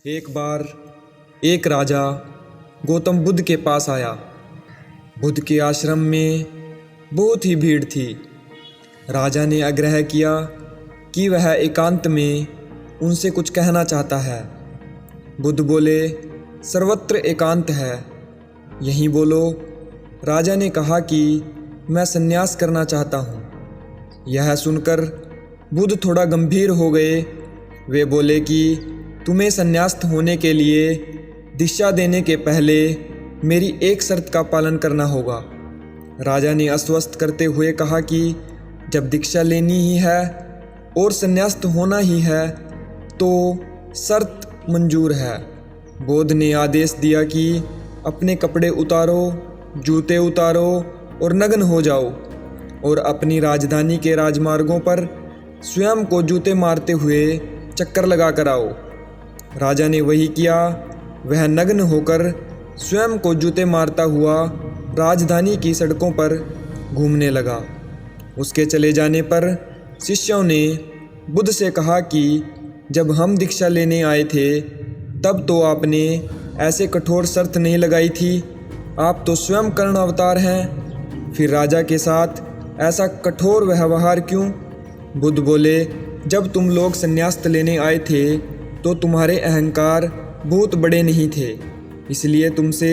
एक बार एक राजा गौतम बुद्ध के पास आया। बुद्ध के आश्रम में बहुत ही भीड़ थी। राजा ने आग्रह किया कि वह एकांत में उनसे कुछ कहना चाहता है। बुद्ध बोले, सर्वत्र एकांत है, यहीं बोलो। राजा ने कहा कि मैं संन्यास करना चाहता हूँ। यह सुनकर बुद्ध थोड़ा गंभीर हो गए। वे बोले कि तुम्हें संन्यास्त होने के लिए दीक्षा देने के पहले मेरी एक शर्त का पालन करना होगा। राजा ने आश्वस्त करते हुए कहा कि जब दीक्षा लेनी ही है और संन्यास्त होना ही है तो शर्त मंजूर है। बुद्ध ने आदेश दिया कि अपने कपड़े उतारो, जूते उतारो और नग्न हो जाओ और अपनी राजधानी के राजमार्गों पर स्वयं को जूते मारते हुए चक्कर लगा कर आओ। राजा ने वही किया। वह नग्न होकर स्वयं को जूते मारता हुआ राजधानी की सड़कों पर घूमने लगा। उसके चले जाने पर शिष्यों ने बुद्ध से कहा कि जब हम दीक्षा लेने आए थे तब तो आपने ऐसे कठोर शर्त नहीं लगाई थी। आप तो स्वयं कर्ण अवतार हैं, फिर राजा के साथ ऐसा कठोर व्यवहार क्यों? बुद्ध बोले, जब तुम लोग संन्यास लेने आए थे तो तुम्हारे अहंकार बहुत बड़े नहीं थे, इसलिए तुमसे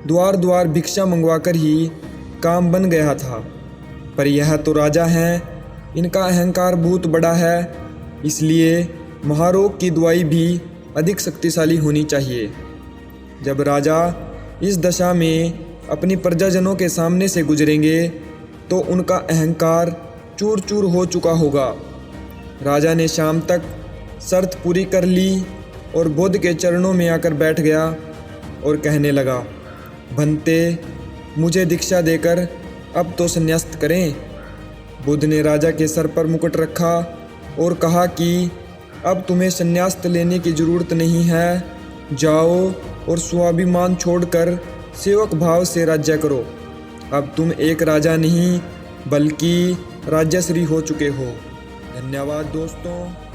द्वार द्वार भिक्षा मंगवाकर ही काम बन गया था। पर यह तो राजा हैं, इनका अहंकार बहुत बड़ा है, इसलिए महारोग की दवाई भी अधिक शक्तिशाली होनी चाहिए। जब राजा इस दशा में अपनी प्रजाजनों के सामने से गुजरेंगे तो उनका अहंकार चूर चूर हो चुका होगा। राजा ने शाम तक शर्त पूरी कर ली और बुद्ध के चरणों में आकर बैठ गया और कहने लगा, भंते, मुझे दीक्षा देकर अब तो संन्यास्त करें। बुद्ध ने राजा के सर पर मुकुट रखा और कहा कि अब तुम्हें संन्यास लेने की ज़रूरत नहीं है, जाओ और स्वाभिमान छोड़कर सेवक भाव से राज्य करो। अब तुम एक राजा नहीं बल्कि राजश्री हो चुके हो। धन्यवाद दोस्तों।